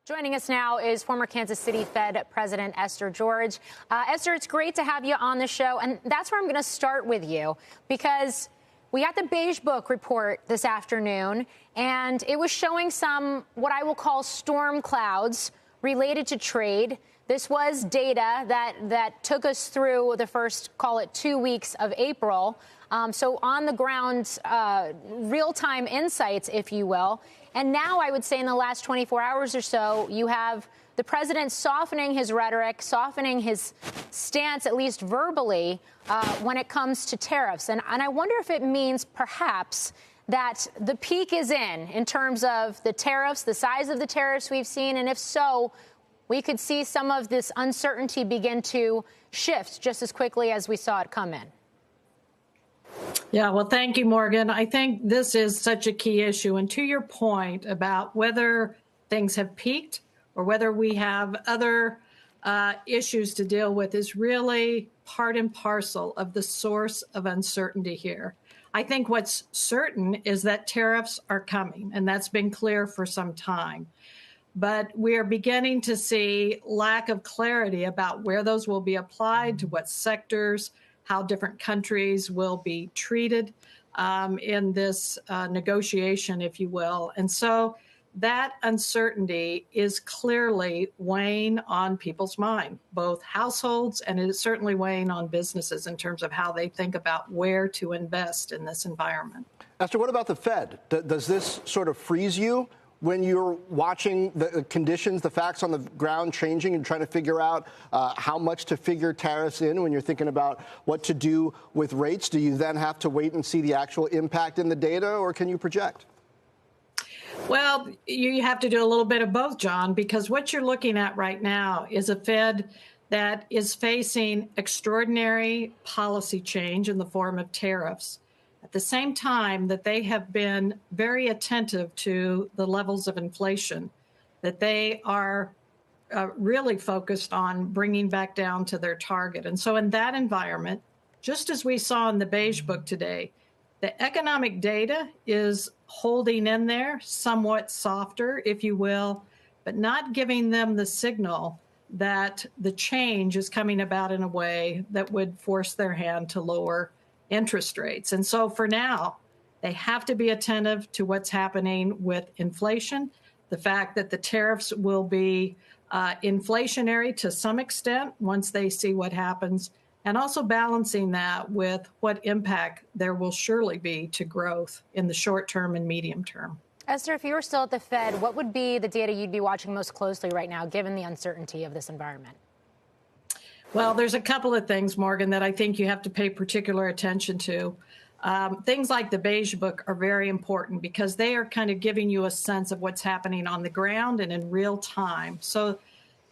Joining us now is former Kansas City Fed President Esther George. Esther, it's great to have you on the show, and that's where I'm going to start with you, because we got the Beige Book report this afternoon, and it was showing some what I will call storm clouds related to trade. This was data that took us through the first, call it, 2 weeks of April. So on the ground, real-time insights, if you will. And now I would say in the last 24 hours or so, you have the president softening his rhetoric, softening his stance, at least verbally, when it comes to tariffs. And I wonder if it means perhaps that the peak is in terms of the tariffs, the size of the tariffs we've seen. And if so, we could see some of this uncertainty begin to shift just as quickly as we saw it come in. Yeah, well, thank you, Morgan. I think this is such a key issue. And to your point about whether things have peaked or whether we have other issues to deal with is really part and parcel of the source of uncertainty here. I think what's certain is that tariffs are coming, and that's been clear for some time. But we are beginning to see lack of clarity about where those will be applied, to what sectors, how different countries will be treated in this negotiation, if you will. And so that uncertainty is clearly weighing on people's mind, both households, and it is certainly weighing on businesses in terms of how they think about where to invest in this environment. Esther, what about the Fed? Does this sort of freeze you when you're watching the conditions, the facts on the ground changing and trying to figure out how much to figure tariffs in when you're thinking about what to do with rates? Do you then have to wait and see the actual impact in the data, or can you project? Well, you have to do a little bit of both, John, because what you're looking at right now is a Fed that is facing extraordinary policy change in the form of tariffs, at the same time that they have been very attentive to the levels of inflation, that they are really focused on bringing back down to their target. And so in that environment, just as we saw in the Beige Book today, the economic data is holding in there, somewhat softer, if you will, but not giving them the signal that the change is coming about in a way that would force their hand to lower interest rates. And so for now, they have to be attentive to what's happening with inflation, the fact that the tariffs will be inflationary to some extent once they see what happens, and also balancing that with what impact there will surely be to growth in the short term and medium term. Esther, if you were still at the Fed, what would be the data you'd be watching most closely right now, given the uncertainty of this environment? Well, there's a couple of things, Morgan, that I think you have to pay particular attention to. Things like the Beige Book are very important because they are kind of giving you a sense of what's happening on the ground and in real time. So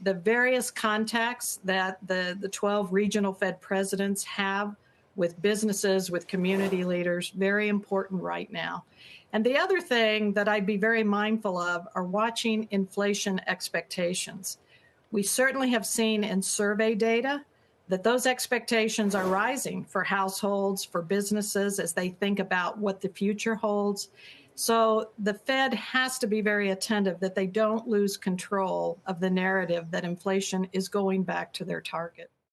the various contacts that the 12 regional Fed presidents have with businesses, with community leaders, very important right now. And the other thing that I'd be very mindful of are watching inflation expectations. We certainly have seen in survey data that those expectations are rising for households, for businesses, as they think about what the future holds. So the Fed has to be very attentive that they don't lose control of the narrative that inflation is going back to their target.